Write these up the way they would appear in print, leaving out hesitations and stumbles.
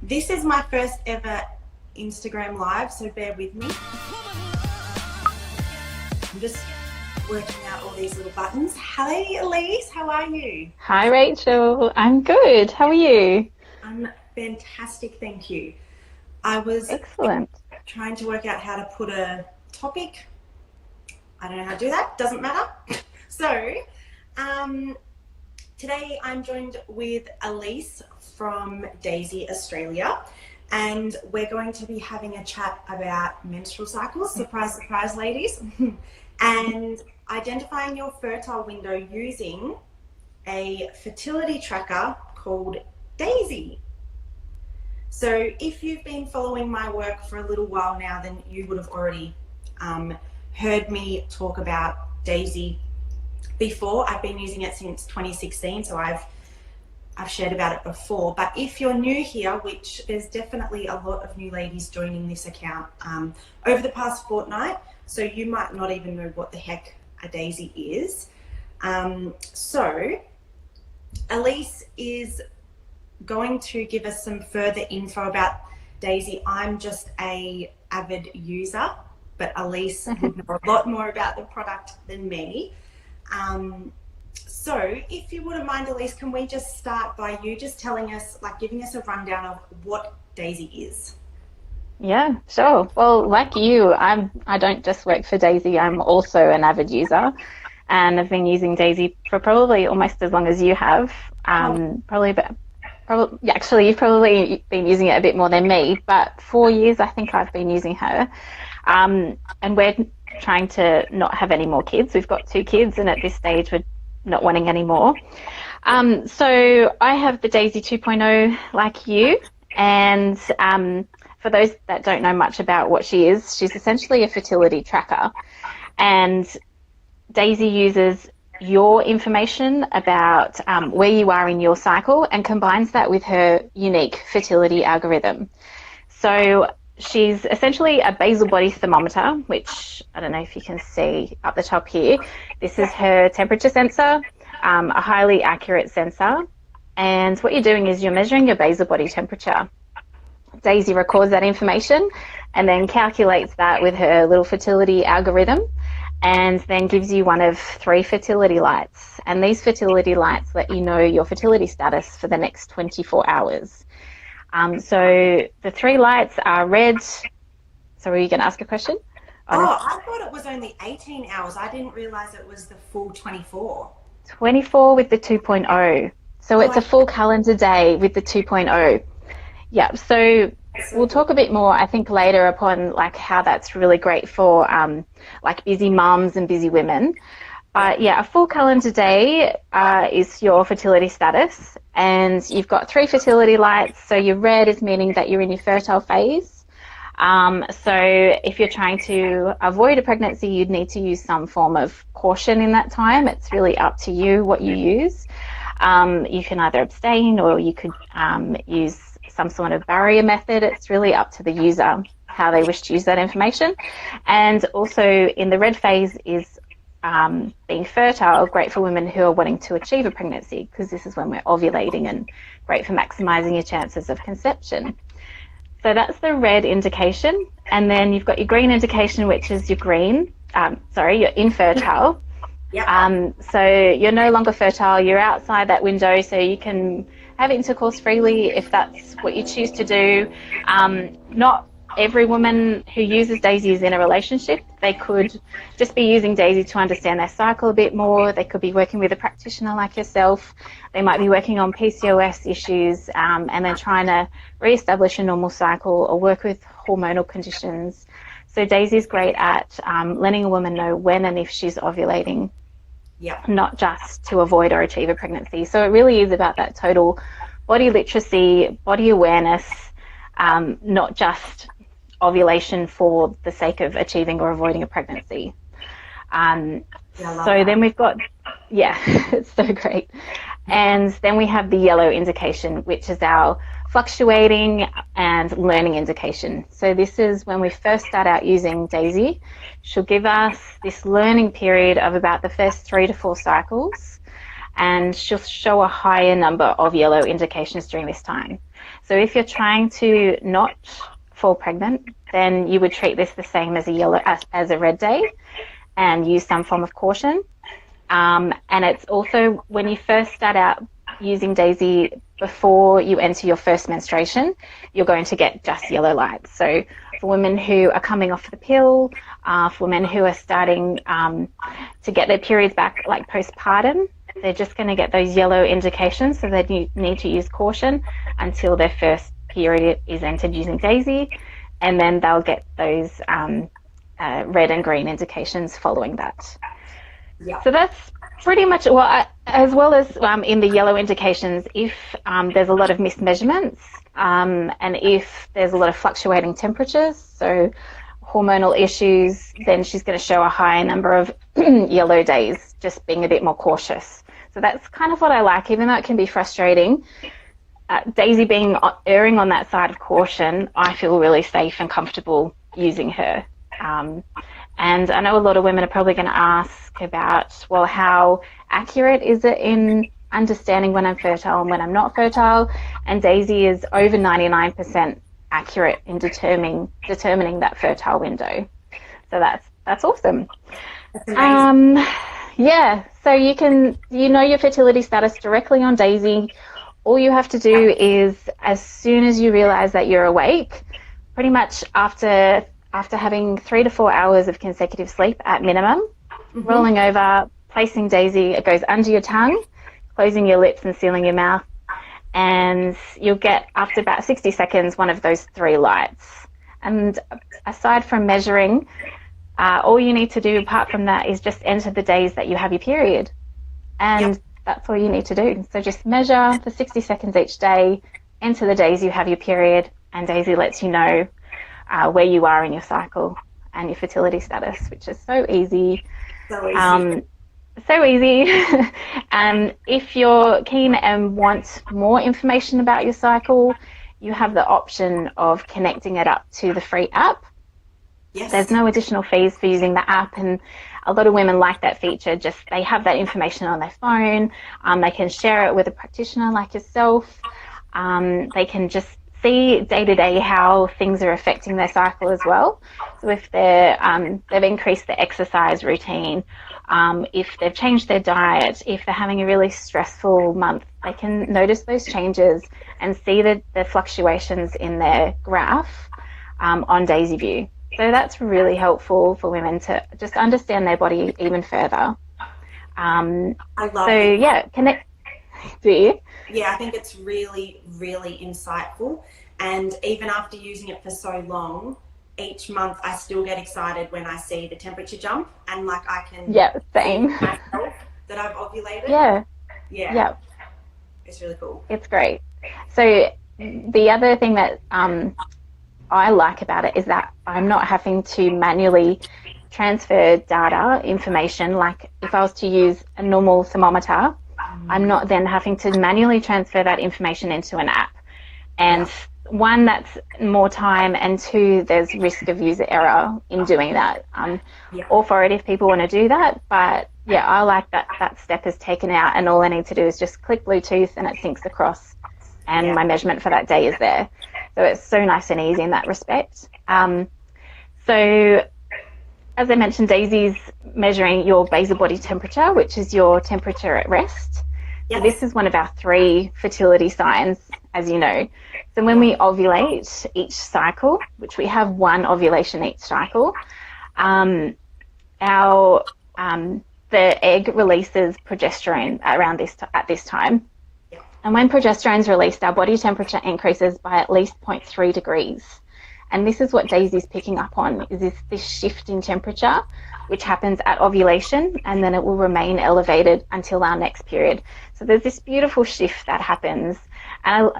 This is my first ever Instagram live, so bear with me. I'm just working out all these little buttons. Hey Elise, how are you? Hi Rachel, I'm good. How are you? I'm fantastic, thank you. I was Excellent. trying to work out how to put a topic. I don't know how to do that, doesn't matter. So, today I'm joined with Elise from Daysy Australia, and we're going to be having a chat about menstrual cycles, surprise, surprise ladies, and identifying your fertile window using a fertility tracker called Daysy. So if you've been following my work for a little while now, then you would have already heard me talk about Daysy before. I've been using it since 2016, so I've shared about it before. But if you're new here, which there's definitely a lot of new ladies joining this account over the past fortnight, so you might not even know what the heck a Daysy is. So Elise is going to give us some further info about Daysy. I'm just a avid user, but Elise would know a lot more about the product than me. So if you wouldn't mind, Elise, can we just start by you just telling us, like giving us a rundown of what Daysy is? Yeah, sure. Well, like you, I don't just work for Daisy, I'm also an avid user and I've been using Daisy for probably almost as long as you have. Oh, Yeah, actually you've probably been using it a bit more than me, but 4 years I think I've been using her. And we're trying to not have any more kids. We've got 2 kids and at this stage we're not wanting any more. So I have the Daysy 2.0 like you, and for those that don't know much about what she is, she's essentially a fertility tracker, and Daysy uses your information about where you are in your cycle and combines that with her unique fertility algorithm. So she's essentially a basal body thermometer, which I don't know if you can see up the top here. This is her temperature sensor, a highly accurate sensor. And what you're doing is you're measuring your basal body temperature. Daysy records that information and then calculates that with her little fertility algorithm, and then gives you one of 3 fertility lights. And these fertility lights let you know your fertility status for the next 24 hours. So the 3 lights are red. So were you going to ask a question? I thought it was only 18 hours. I didn't realize it was the full 24. 24 with the 2.0. So Oh, it's a full calendar day with the 2.0. Yeah, so we'll talk a bit more, I think, later upon like how that's really great for like busy mums and busy women. But yeah, a full calendar day is your fertility status, and you've got 3 fertility lights. So your red is meaning that you're in your fertile phase. So if you're trying to avoid a pregnancy, you'd need to use some form of caution in that time. It's really up to you what you use. You can either abstain or you could use some sort of barrier method. It's really up to the user how they wish to use that information. And also in the red phase is being fertile, great for women who are wanting to achieve a pregnancy, because this is when we're ovulating and great for maximizing your chances of conception. So that's the red indication. And then you've got your green indication, which is your you're infertile. yeah. So you're no longer fertile, you're outside that window, so you can have intercourse freely if that's what you choose to do. Not every woman who uses Daysy is in a relationship. They could just be using Daysy to understand their cycle a bit more. They could be working with a practitioner like yourself. They might be working on PCOS issues and then trying to re-establish a normal cycle or work with hormonal conditions. So Daysy is great at letting a woman know when and if she's ovulating, Yeah. not just to avoid or achieve a pregnancy. So it really is about that total body literacy, body awareness, not just ovulation for the sake of achieving or avoiding a pregnancy. So then we've got, yeah, it's so great. And then we have the yellow indication, which is our fluctuating and learning indication. So this is when we first start out using Daysy. She'll give us this learning period of about the first 3 to 4 cycles. and she'll show a higher number of yellow indications during this time. So if you're trying to not fall pregnant, then you would treat this the same as a red day and use some form of caution. And it's also, when you first start out using Daisy before you enter your first menstruation, you're going to get just yellow lights. So for women who are coming off the pill, for women who are starting to get their periods back like postpartum, they're just going to get those yellow indications, so they need to use caution until their first period is entered using Daisy, and then they'll get those red and green indications following that. Yeah. So that's pretty much, as well as in the yellow indications, if there's a lot of mismeasurements and if there's a lot of fluctuating temperatures, so hormonal issues, then she's going to show a higher number of yellow days, just being a bit more cautious. So that's kind of what I like, even though it can be frustrating. Daisy erring on that side of caution, I feel really safe and comfortable using her. And I know a lot of women are probably going to ask about, well, how accurate is it in understanding when I'm fertile and when I'm not fertile? And Daisy is over 99% accurate in determining that fertile window. So that's awesome. That's amazing. Yeah, so you know your fertility status directly on Daisy. All you have to do is, as soon as you realize that you're awake, pretty much after having 3 to 4 hours of consecutive sleep at minimum, rolling over, placing Daisy, it goes under your tongue, closing your lips and sealing your mouth, and you'll get, after about 60 seconds, one of those 3 lights. And aside from measuring, all you need to do apart from that is just enter the days that you have your period. And that's all you need to do. So just measure for 60 seconds each day, enter the days you have your period, and Daisy lets you know where you are in your cycle and your fertility status, which is so easy. So easy. If you're keen and want more information about your cycle, you have the option of connecting it up to the free app. Yes. There's no additional fees for using the app, and a lot of women like that feature. Just they have that information on their phone. They can share it with a practitioner like yourself. They can just see day to day how things are affecting their cycle as well. So if they've increased their exercise routine, if they've changed their diet, if they're having a really stressful month, they can notice those changes and see the fluctuations in their graph on Daisy View. So that's really helpful for women to just understand their body even further. I love it. So yeah, connect. Do you? Yeah, I think it's really, really insightful. And even after using it for so long, each month I still get excited when I see the temperature jump, and like I can same. see myself that I've ovulated. Yeah. It's really cool. It's great. So the other thing that I like about it is that I'm not having to manually transfer data information. Like if I was to use a normal thermometer, I'm not then having to manually transfer that information into an app. And one, that's more time, and two, there's risk of user error in doing that. All for it if people want to do that, but yeah, I like that step is taken out, and all I need to do is just click Bluetooth and it syncs across, and my measurement for that day is there. So it's so nice and easy in that respect. So as I mentioned, Daisy's measuring your basal body temperature, which is your temperature at rest. So this is one of our 3 fertility signs, as you know. So when we ovulate each cycle, which we have 1 ovulation each cycle, the egg releases progesterone at this time. And when progesterone is released, our body temperature increases by at least 0.3 degrees. And this is what Daisy's picking up on, is this shift in temperature, which happens at ovulation, and then it will remain elevated until our next period. So there's this beautiful shift that happens. And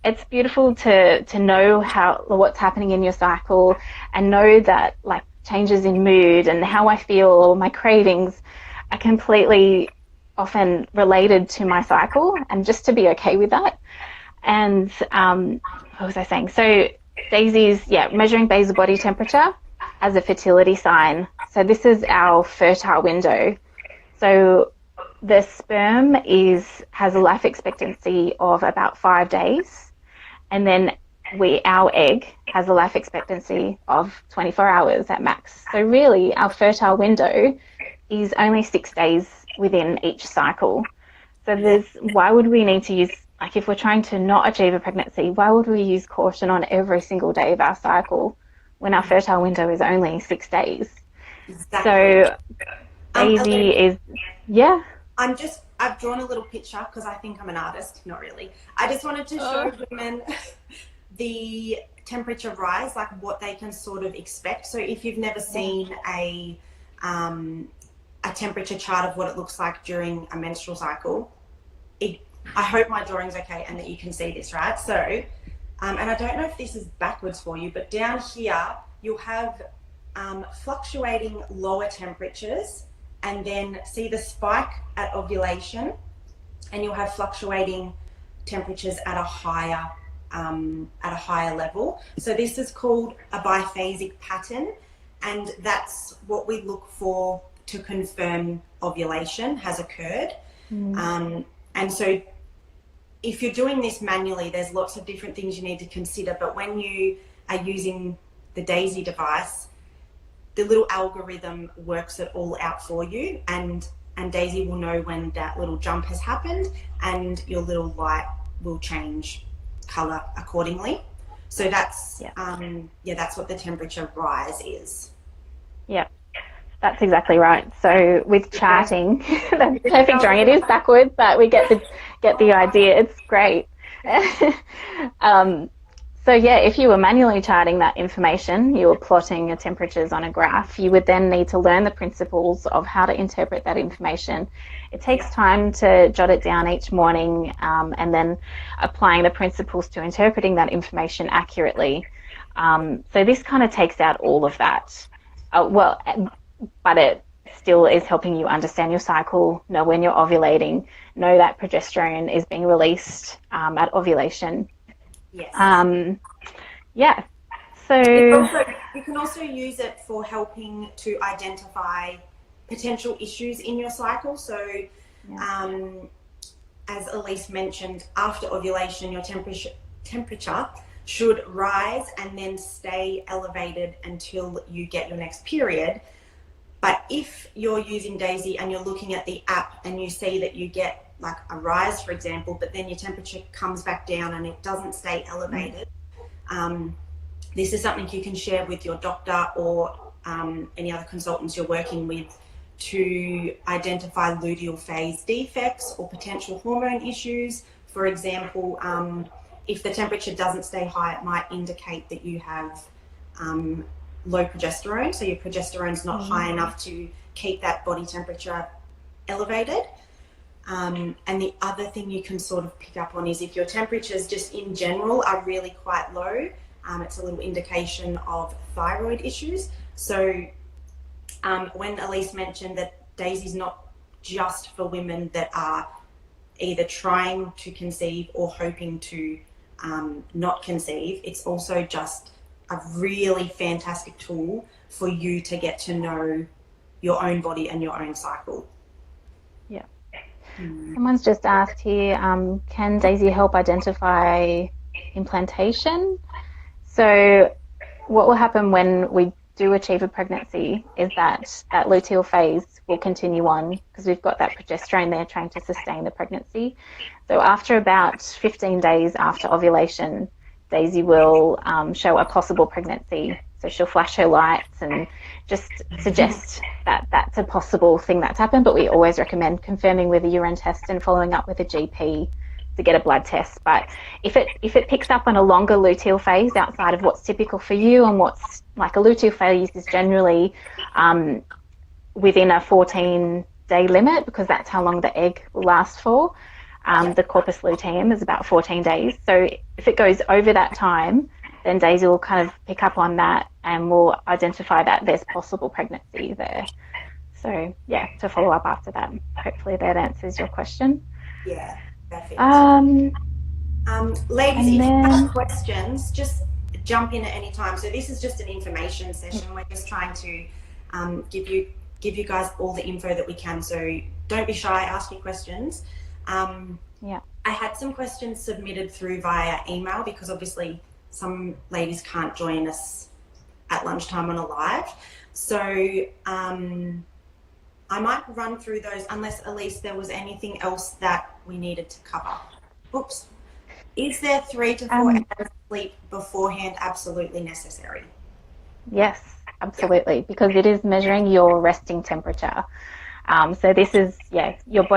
it's beautiful to know what's happening in your cycle, and know that like changes in mood and how I feel or my cravings are completely often related to my cycle, and just to be okay with that. And what was I saying? So Daisy's measuring basal body temperature as a fertility sign. So this is our fertile window. So the sperm has a life expectancy of about 5 days, and then our egg has a life expectancy of 24 hours at max. So really, our fertile window is only 6 days within each cycle. So why would we need to use, like if we're trying to not achieve a pregnancy, why would we use caution on every single day of our cycle when our fertile window is only 6 days? Exactly. So Daisy is, yeah. I've drawn a little picture because I think I'm an artist, not really. I just wanted to show women the temperature rise, like what they can sort of expect. So if you've never seen a temperature chart of what it looks like during a menstrual cycle, I hope my drawing's okay and that you can see this, right? So, and I don't know if this is backwards for you, but down here you'll have fluctuating lower temperatures, and then see the spike at ovulation, and you'll have fluctuating temperatures at a higher level. So this is called a biphasic pattern, and that's what we look for to confirm ovulation has occurred. And so if you're doing this manually, there's lots of different things you need to consider, but when you are using the Daysy device, the little algorithm works it all out for you, and Daysy will know when that little jump has happened, and your little light will change color accordingly. So that's that's what the temperature rise is. Yeah, that's exactly right. So with charting, the perfect drawing, it is backwards, but we get the idea. It's great. So yeah, if you were manually charting that information, you were plotting your temperatures on a graph, you would then need to learn the principles of how to interpret that information. It takes time to jot it down each morning, and then applying the principles to interpreting that information accurately. So this kind of takes out all of that. But it still is helping you understand your cycle, know when you're ovulating, know that progesterone is being released at ovulation. Yes. Yeah. So you can also use it for helping to identify potential issues in your cycle. So, as Elise mentioned, after ovulation, your temperature should rise and then stay elevated until you get your next period. But if you're using Daysy and you're looking at the app and you see that you get like a rise, for example, but then your temperature comes back down and it doesn't stay elevated, this is something you can share with your doctor or any other consultants you're working with to identify luteal phase defects or potential hormone issues. For example, if the temperature doesn't stay high, it might indicate that you have low progesterone, so your progesterone's not high enough to keep that body temperature elevated. And the other thing you can sort of pick up on is if your temperatures just in general are really quite low, it's a little indication of thyroid issues. So when Elise mentioned that Daisy's not just for women that are either trying to conceive or hoping to not conceive, it's also just a really fantastic tool for you to get to know your own body and your own cycle. Yeah. Someone's just asked here, can Daysy help identify implantation? So what will happen when we do achieve a pregnancy is that luteal phase will continue on because we've got that progesterone there trying to sustain the pregnancy. So after about 15 days after ovulation, Daysy will show a possible pregnancy. So she'll flash her lights and just suggest that that's a possible thing that's happened, but we always recommend confirming with a urine test and following up with a GP to get a blood test. But if it picks up on a longer luteal phase outside of what's typical for you, and what's like a luteal phase is generally within a 14-day limit because that's how long the egg will last for. The corpus luteum is about 14 days. So if it goes over that time, then Daysy will kind of pick up on that and will identify that there's possible pregnancy there. So yeah, to follow up after that. Hopefully that answers your question. Yeah, perfect. and Ladies, if you then- have questions, just jump in at any time. So this is just an information session. We're just trying to give you guys all the info that we can, so don't be shy, ask your questions. Yeah. I had some questions submitted through via email because obviously some ladies can't join us at lunchtime on a live. So I might run through those unless, Elise, there was anything else that we needed to cover. Oops. Is there 3 to 4 hours sleep beforehand absolutely necessary? Yes, absolutely, because it is measuring your resting temperature. So this is, your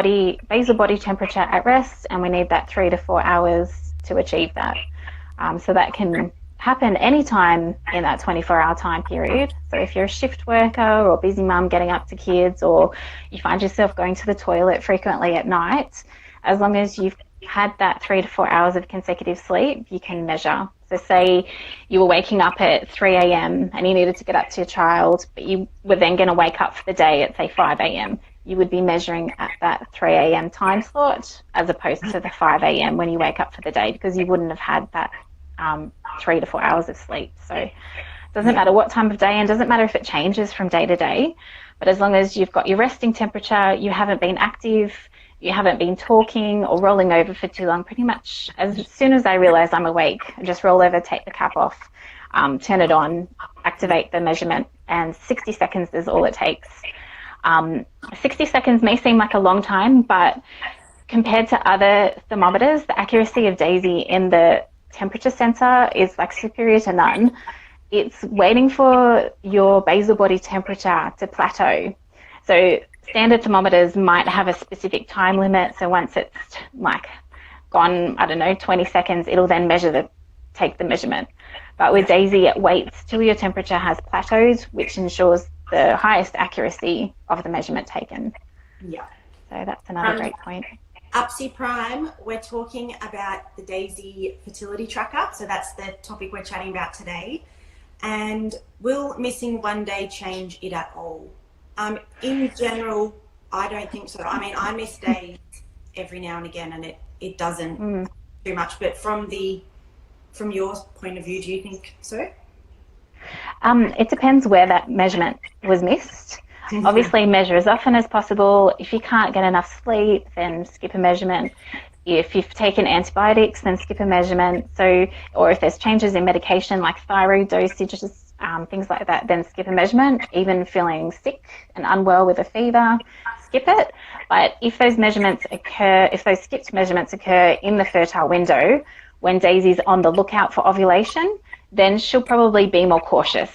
basal body temperature at rest, and we need that 3 to 4 hours to achieve that. So that can happen anytime in that 24-hour time period. So if you're a shift worker or busy mum getting up to kids, or you find yourself going to the toilet frequently at night, as long as you've had that 3 to 4 hours of consecutive sleep, you can measure. So say you were waking up at 3 a.m. and you needed to get up to your child, but you were then going to wake up for the day at, say, 5 a.m. You would be measuring at that 3 a.m. time slot as opposed to the 5 a.m. when you wake up for the day, because you wouldn't have had that 3 to 4 hours of sleep. So it doesn't matter what time of day, and doesn't matter if it changes from day to day, but as long as you've got your resting temperature, you haven't been active, you haven't been talking or rolling over for too long, pretty much as soon as I realize I'm awake, I just roll over, take the cap off, turn it on, activate the measurement, and 60 seconds is all it takes. 60 seconds may seem like a long time, but compared to other thermometers, the accuracy of Daysy in the temperature sensor is like superior to none. It's waiting for your basal body temperature to plateau. So standard thermometers might have a specific time limit. So once it's like gone, 20 seconds, it'll then take the measurement. But with Daysy, it waits till your temperature has plateaued, which ensures the highest accuracy of the measurement taken. Yeah. So that's another great point. Upsy Prime, we're talking about the Daysy Fertility Tracker. So that's the topic we're chatting about today. And will missing one day change it at all? In general, I don't think so. I mean, I miss days every now and again, and it doesn't too much. But from your point of view, do you think so? It depends where that measurement was missed. Obviously, measure as often as possible. If you can't get enough sleep, then skip a measurement. If you've taken antibiotics, then skip a measurement. Or if there's changes in medication like thyroid dosages, things like that, then skip a measurement. Even feeling sick and unwell with a fever, skip it. But if those skipped measurements occur in the fertile window, when Daisy's on the lookout for ovulation, then she'll probably be more cautious.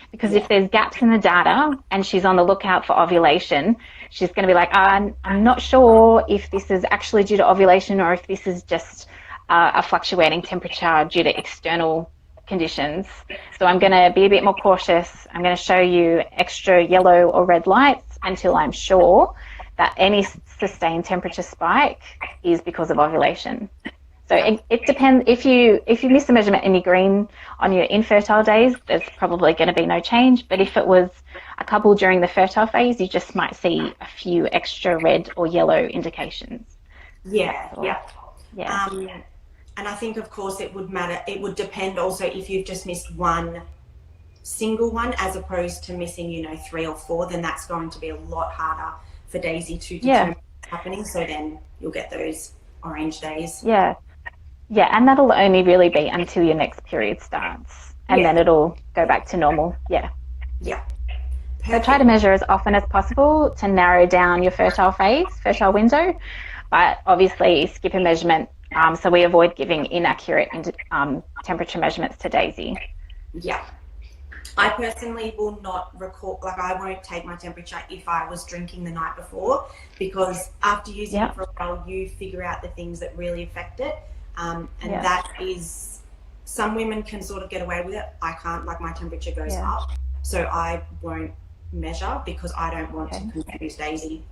Because if there's gaps in the data and she's on the lookout for ovulation, she's going to be like, I'm not sure if this is actually due to ovulation or if this is just a fluctuating temperature due to external conditions. So I'm going to be a bit more cautious. I'm going to show you extra yellow or red lights until I'm sure that any sustained temperature spike is because of ovulation. So it depends. If you miss a measurement and you're green on your infertile days, there's probably going to be no change. But if it was a couple during the fertile phase, you just might see a few extra red or yellow indications. Yeah. And I think, of course, it would matter. It would depend also if you've just missed one single one as opposed to missing, 3 or 4, then that's going to be a lot harder for Daisy to determine what's happening. So then you'll get those orange days. Yeah, and that'll only really be until your next period starts, and then it'll go back to normal. Yeah. So try to measure as often as possible to narrow down your fertile window, but obviously skip a measurement so we avoid giving inaccurate temperature measurements to Daisy. Yeah. I personally will not record, I won't take my temperature if I was drinking the night before, because after using it for a while, you figure out the things that really affect it. That is, some women can sort of get away with it. I can't, my temperature goes up, so I won't measure because I don't want to confuse Daisy.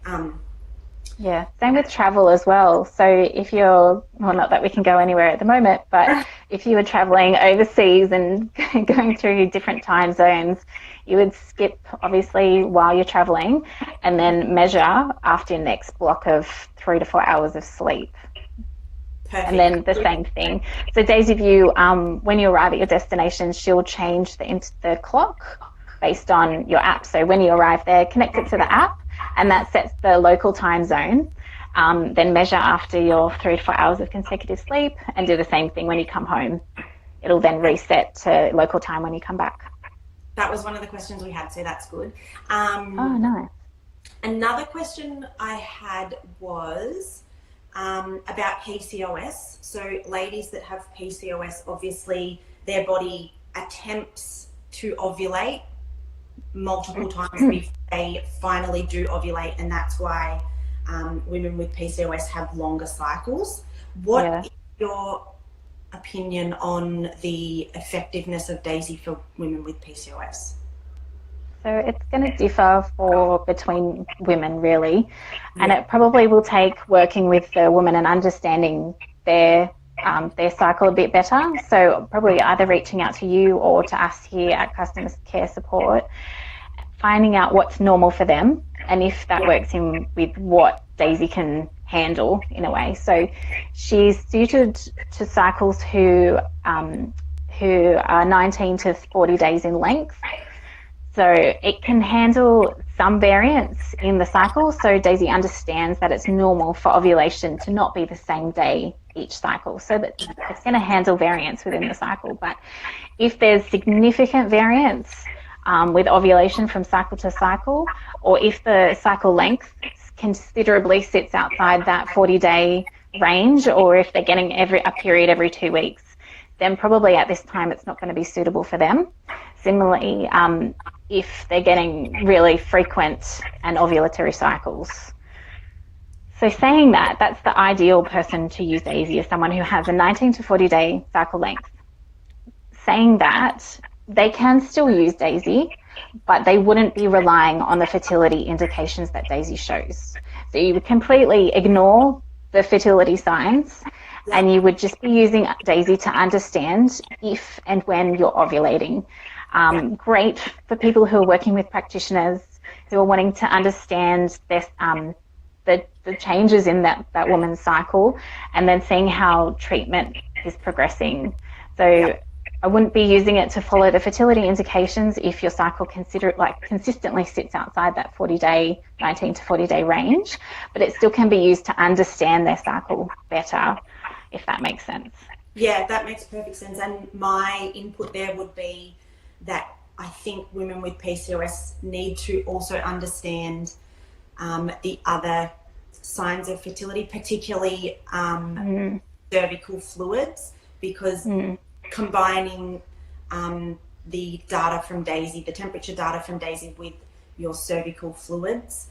Same with travel as well. So if you're, not that we can go anywhere at the moment, but if you were traveling overseas and going through different time zones, you would skip, obviously, while you're traveling, and then measure after your next block of 3 to 4 hours of sleep. Perfect. And then the same thing. So Daisy View, when you arrive at your destination, she'll change the clock based on your app. So when you arrive there, connect it to the app, and that sets the local time zone. Then measure after your 3 to 4 hours of consecutive sleep and do the same thing when you come home. It'll then reset to local time when you come back. That was one of the questions we had, so that's good. Oh, nice. Another question I had was about PCOS. So ladies that have PCOS, obviously their body attempts to ovulate multiple times before they finally do ovulate, and that's why women with PCOS have longer cycles. What is your opinion on the effectiveness of Daysy for women with PCOS? So it's going to differ between women, really, and it probably will take working with the woman and understanding their cycle a bit better. So probably either reaching out to you or to us here at Customer Care Support, finding out what's normal for them and if that works in with what Daysy can handle in a way. So she's suited to cycles who are 19 to 40 days in length. So it can handle some variance in the cycle. So Daysy understands that it's normal for ovulation to not be the same day each cycle. So that it's going to handle variance within the cycle. But if there's significant variance with ovulation from cycle to cycle, or if the cycle length considerably sits outside that 40-day range, or if they're getting a period every 2 weeks, then probably at this time it's not going to be suitable for them. Similarly, if they're getting really frequent and ovulatory cycles. So saying that, that's the ideal person to use Daysy, is someone who has a 19 to 40-day cycle length. Saying that, they can still use Daysy, but they wouldn't be relying on the fertility indications that Daysy shows. So you would completely ignore the fertility signs, and you would just be using Daysy to understand if and when you're ovulating. Great for people who are working with practitioners who are wanting to understand this, the changes in that woman's cycle, and then seeing how treatment is progressing. So I wouldn't be using it to follow the fertility indications if your cycle consistently sits outside that 40-day, 19 to 40-day range, but it still can be used to understand their cycle better, if that makes sense. Yeah, that makes perfect sense. And my input there would be that I think women with PCOS need to also understand the other signs of fertility, particularly cervical fluids, because combining the data from Daysy, the temperature data from Daysy with your cervical fluids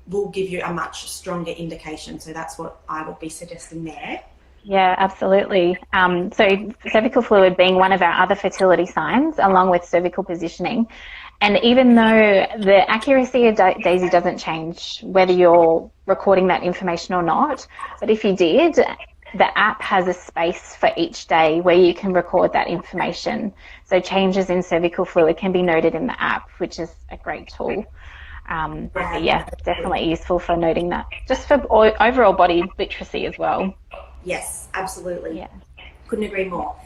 will give you a much stronger indication. So that's what I would be suggesting there. Yeah, absolutely. So cervical fluid being one of our other fertility signs, along with cervical positioning. And even though the accuracy of Daysy doesn't change whether you're recording that information or not, but if you did, the app has a space for each day where you can record that information. So changes in cervical fluid can be noted in the app, which is a great tool. Yeah, definitely useful for noting that, just for overall body literacy as well. Yes, absolutely. Yeah. Couldn't agree more.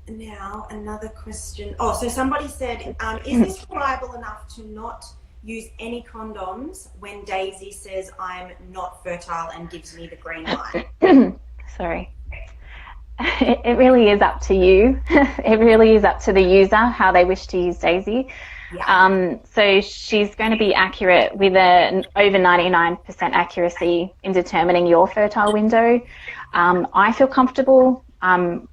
Now, another question. Oh, so somebody said, is this reliable enough to not use any condoms when Daysy says I'm not fertile and gives me the green light? Sorry. It really is up to you. It really is up to the user how they wish to use Daysy. Yeah. So she's going to be accurate with an over 99% accuracy in determining your fertile window. I feel comfortable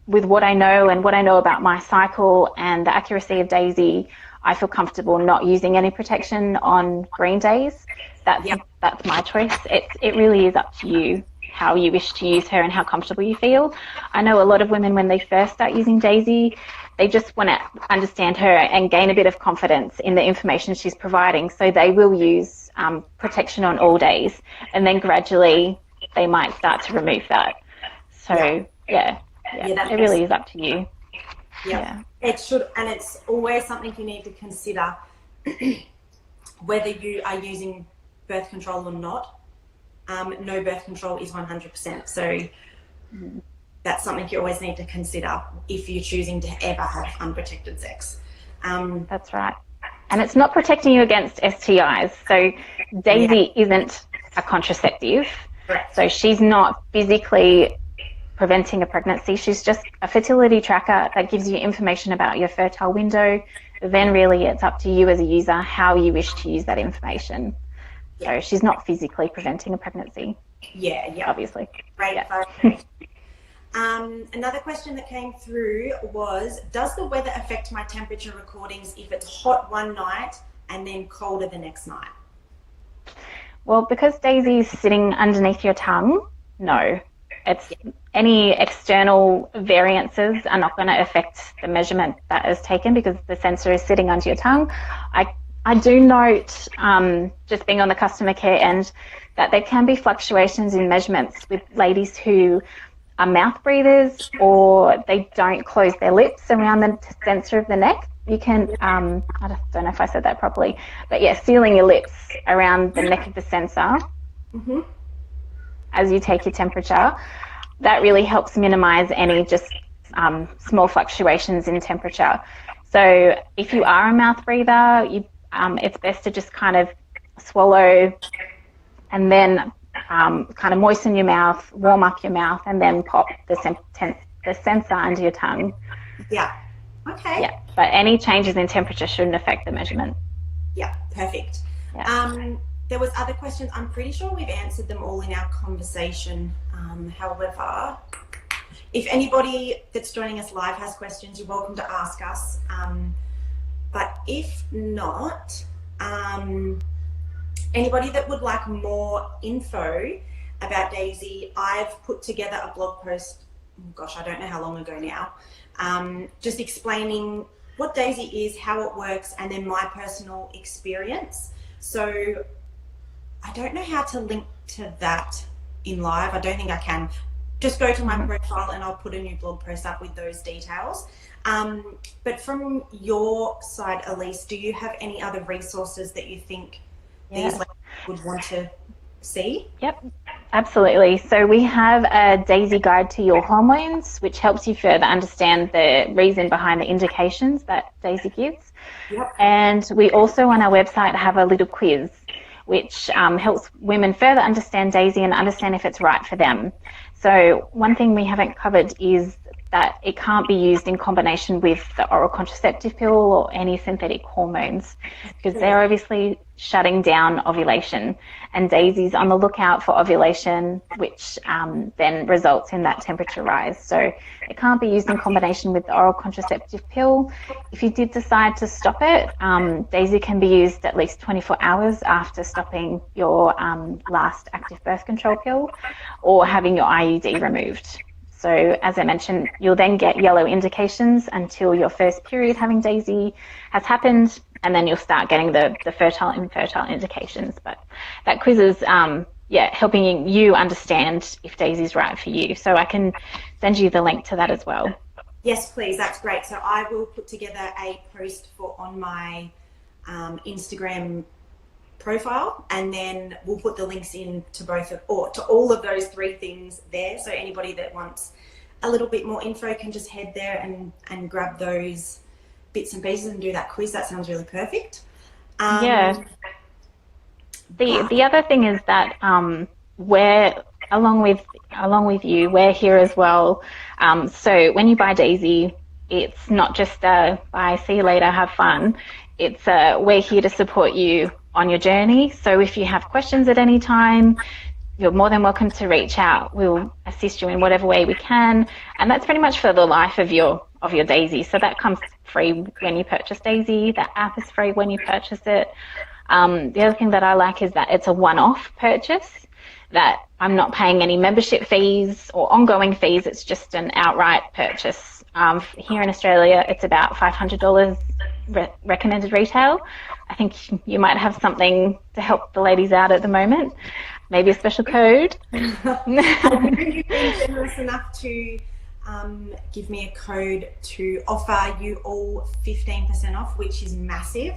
with what I know and what I know about my cycle and the accuracy of Daysy. I feel comfortable not using any protection on green days. That's my choice. It really is up to you how you wish to use her and how comfortable you feel. I know a lot of women, when they first start using Daysy, they just want to understand her and gain a bit of confidence in the information she's providing. So they will use protection on all days, and then gradually they might start to remove that. So it really is up to you. Yeah, it should, and it's always something you need to consider whether you are using birth control or not. No birth control is 100%. So that's something you always need to consider if you're choosing to ever have unprotected sex. That's right. and it's not protecting you against STIs. So Daisy isn't a contraceptive. Correct. So she's not physically preventing a pregnancy. She's just a fertility tracker that gives you information about your fertile window. Then really it's up to you as a user how you wish to use that information. So she's not physically preventing a pregnancy. Yeah. Obviously. Great. Yeah. Another question that came through was, does the weather affect my temperature recordings if it's hot one night and then colder the next night? Well, because Daisy's sitting underneath your tongue, no. It's any external variances are not going to affect the measurement that is taken because the sensor is sitting under your tongue. I do note, just being on the customer care end, that there can be fluctuations in measurements with ladies who are mouth breathers or they don't close their lips around the sensor of the neck. You can, I don't know if I said that properly, but yeah, sealing your lips around the neck of the sensor as you take your temperature, that really helps minimize any just small fluctuations in temperature. So if you are a mouth breather, it's best to just kind of swallow and then kind of moisten your mouth, warm up your mouth, and then pop the sensor under your tongue. Yeah. Okay. Yeah, but any changes in temperature shouldn't affect the measurement. Yeah, perfect. Yeah. There was other questions. I'm pretty sure we've answered them all in our conversation. However, if anybody that's joining us live has questions, you're welcome to ask us. But if not, anybody that would like more info about Daisy, I've put together a blog post, gosh, I don't know how long ago now, just explaining what Daisy is, how it works, and then my personal experience. So I don't know how to link to that in live. I don't think I can. Just go to my profile and I'll put a new blog post up with those details. But from your side, Elise, do you have any other resources that you think these ladies would want to see? Yep, absolutely. So we have a Daisy Guide to Your Hormones, which helps you further understand the reason behind the indications that Daisy gives. Yep. And we also on our website have a little quiz, which helps women further understand Daisy and understand if it's right for them. So one thing we haven't covered is that it can't be used in combination with the oral contraceptive pill or any synthetic hormones because they're obviously shutting down ovulation, and Daisy's on the lookout for ovulation, which then results in that temperature rise. So it can't be used in combination with the oral contraceptive pill. If you did decide to stop it, Daisy can be used at least 24 hours after stopping your last active birth control pill or having your IUD removed. So as I mentioned, you'll then get yellow indications until your first period having Daisy has happened, and then you'll start getting the fertile and infertile indications. But that quiz is helping you understand if Daisy's right for you. So I can send you the link to that as well. Yes, please. That's great. So I will put together a post on my Instagram profile, and then we'll put the links in to to all of those three things there. So anybody that wants a little bit more info can just head there and grab those bits and pieces and do that quiz. That sounds really perfect. The other thing is that we're along with you, we're here as well. So when you buy Daisy, it's not just bye, see you later, have fun. It's we're here to support you on your journey. So if you have questions at any time, you're more than welcome to reach out. We'll assist you in whatever way we can, and that's pretty much for the life of your Daisy. So that comes free when you purchase Daisy. The app is free when you purchase it. The other thing that I like is that it's a one-off purchase, that I'm not paying any membership fees or ongoing fees. It's just an outright purchase. Here in Australia, it's about $500 recommended retail. I think you might have something to help the ladies out at the moment. Maybe a special code. You've been generous enough to give me a code to offer you all 15% off, which is massive.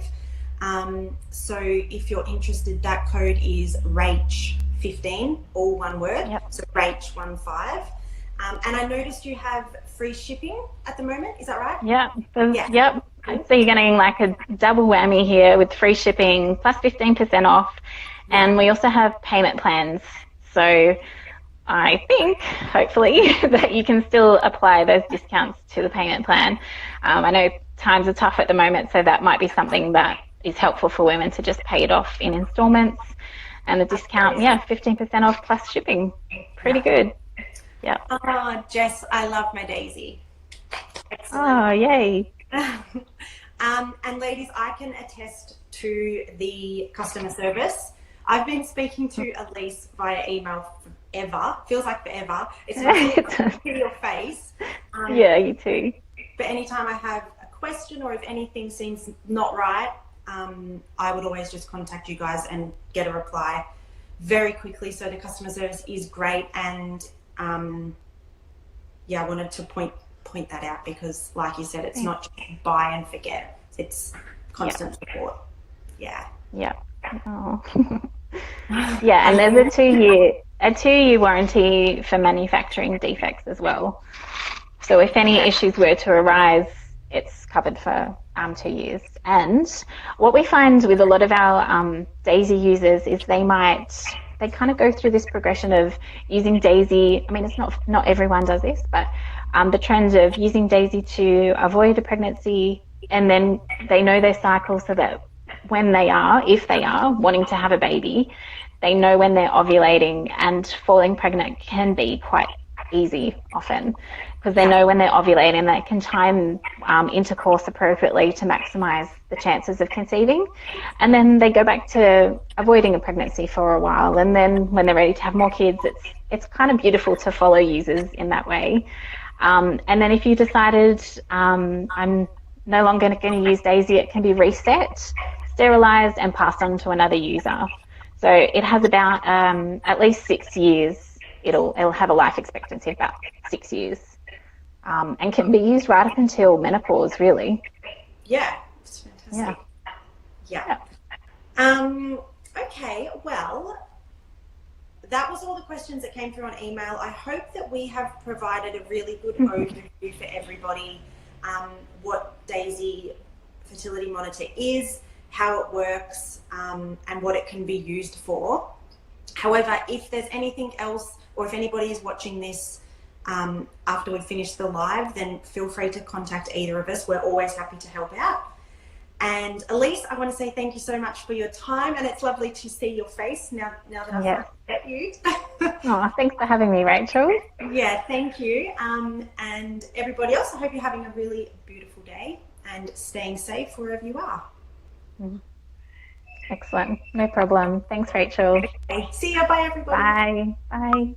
So if you're interested, that code is RACH15, all one word. Yep. So RACH15. And I noticed you have free shipping at the moment. Is that right? Yeah. Yep. So you're getting like a double whammy here with free shipping plus 15% off. And we also have payment plans. So I think, hopefully, that you can still apply those discounts to the payment plan. I know times are tough at the moment, so that might be something that is helpful for women to just pay it off in installments. And the discount, 15% off plus shipping. Pretty good. Yeah. Oh, Jess, I love my Daisy. Excellent. Oh, yay. And ladies, I can attest to the customer service. I've been speaking to Elise via email forever. Feels like forever. It's not to your face. Yeah, you too. But anytime I have a question or if anything seems not right, I would always just contact you guys and get a reply very quickly. So the customer service is great, and I wanted to point that out because, like you said, it's not just buy and forget. It's constant support. Yeah. Yeah. Oh. Yeah, and there's a 2-year warranty for manufacturing defects as well. So if any issues were to arise, it's covered for 2 years. And what we find with a lot of our Daisy users is they kind of go through this progression of using Daisy. I mean, it's not everyone does this, but the trend of using Daisy to avoid a pregnancy, and then they know their cycle so that if they are wanting to have a baby, they know when they're ovulating, and falling pregnant can be quite easy often because they know when they're ovulating, they can time intercourse appropriately to maximize the chances of conceiving. And then they go back to avoiding a pregnancy for a while, and then when they're ready to have more kids, it's kind of beautiful to follow users in that way. And then if you decided I'm no longer going to use Daisy, it can be reset, sterilized, and passed on to another user. So it has about at least 6 years. It'll have a life expectancy of about 6 years, and can be used right up until menopause, really. Yeah, it's fantastic. Yeah. Okay, well, that was all the questions that came through on email. I hope that we have provided a really good overview for everybody, what Daysy Fertility Monitor is, how it works, and what it can be used for. However, if there's anything else, or if anybody is watching this after we finish the live, then feel free to contact either of us. We're always happy to help out. And Elise, I want to say thank you so much for your time, and it's lovely to see your face now that I've met you. Oh, thanks for having me, Rachel. Yeah, thank you. And everybody else, I hope you're having a really beautiful day and staying safe wherever you are. Excellent. No problem. Thanks, Rachel. Okay. See ya. Bye, everybody. Bye. Bye.